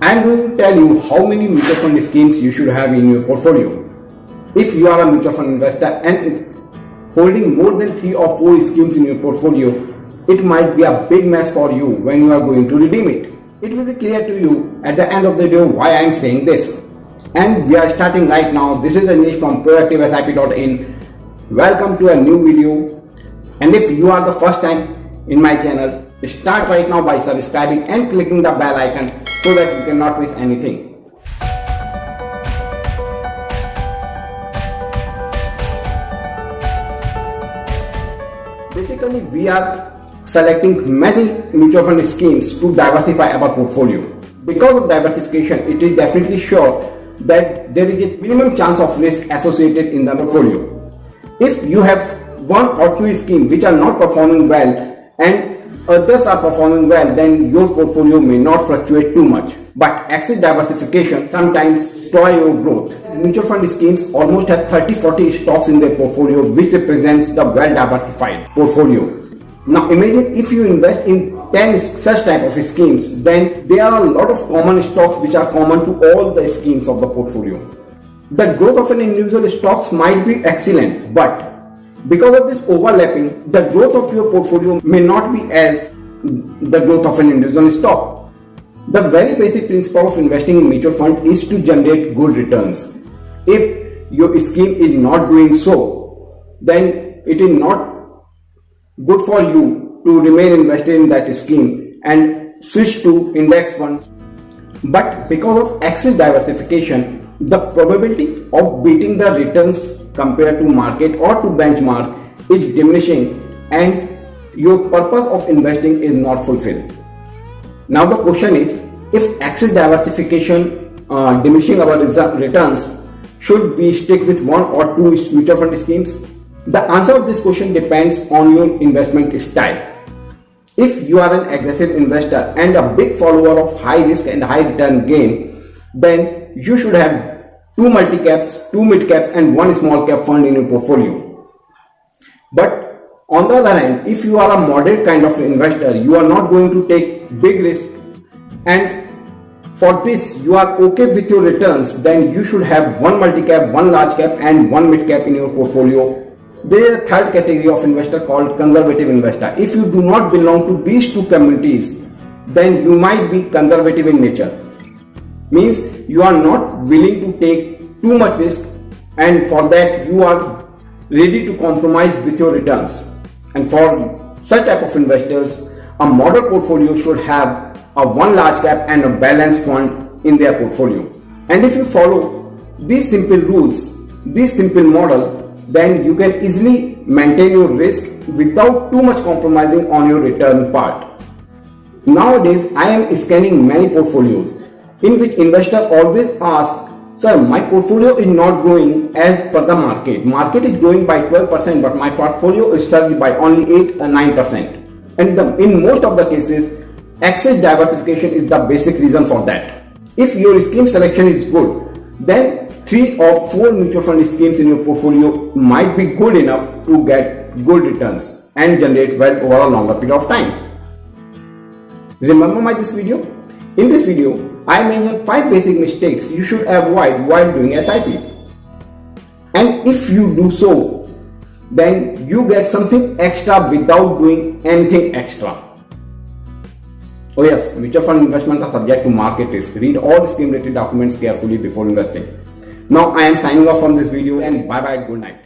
I am going to tell you how many mutual fund schemes you should have in your portfolio. If you are a mutual fund investor and holding more than 3 or 4 schemes in your portfolio, it might be a big mess for you when you are going to redeem it. It will be clear to you at the end of the video why I am saying this. And we are starting right now. This is Anish from proactivesip.in. Welcome to a new video. And if you are the first time in my channel, start right now by subscribing and clicking the bell icon so that you cannot miss anything. Basically, we are selecting many mutual fund schemes to diversify our portfolio. Because of diversification, it is definitely sure that there is a minimum chance of risk associated in the portfolio. If you have 1 or 2 schemes which are not performing well and others are performing well, then your portfolio may not fluctuate too much. But excess diversification sometimes destroy your growth. Mutual fund schemes almost have 30-40 stocks in their portfolio, which represents the well-diversified portfolio. Now imagine if you invest in 10 such type of schemes, then there are a lot of common stocks which are common to all the schemes of the portfolio. The growth of an individual stocks might be excellent, but because of this overlapping, the growth of your portfolio may not be as the growth of an individual stock. The very basic principle of investing in mutual fund is to generate good returns. If your scheme is not doing so, then it is not good for you to remain invested in that scheme and switch to index funds. But because of excess diversification, the probability of beating the returns compared to market or to benchmark is diminishing and your purpose of investing is not fulfilled. Now the question is, if excess diversification diminishing our returns, should we stick with 1 or 2 mutual fund schemes? The answer of this question depends on your investment style. If you are an aggressive investor and a big follower of high risk and high return game, then you should have 2 multi-caps, 2 mid-caps and 1 small cap fund in your portfolio. But on the other hand, if you are a moderate kind of investor, you are not going to take big risk, and for this you are okay with your returns, then you should have 1 multi-cap, 1 large cap and 1 mid-cap in your portfolio. There is a third category of investor called conservative investor. If you do not belong to these 2 communities, then you might be conservative in nature. Means you are not willing to take too much risk, and for that you are ready to compromise with your returns. And for such type of investors, a model portfolio should have a 1 large cap and a balanced fund in their portfolio. And if you follow these simple rules, this simple model, then you can easily maintain your risk without too much compromising on your return part. Nowadays, I am scanning many portfolios in which investor always ask, sir, my portfolio is not growing as per the market. Market is growing by 12%, but my portfolio is surged by only 8 or 9%. And in most of the cases, excess diversification is the basic reason for that. If your scheme selection is good, then 3 or 4 mutual fund schemes in your portfolio might be good enough to get good returns and generate wealth over a longer period of time. Remember this video? In this video, I mentioned 5 basic mistakes you should avoid while doing SIP. And if you do so, then you get something extra without doing anything extra. Oh yes, mutual fund investments are subject to market risk. Read all scheme related documents carefully before investing. Now I am signing off from this video, and bye bye, good night.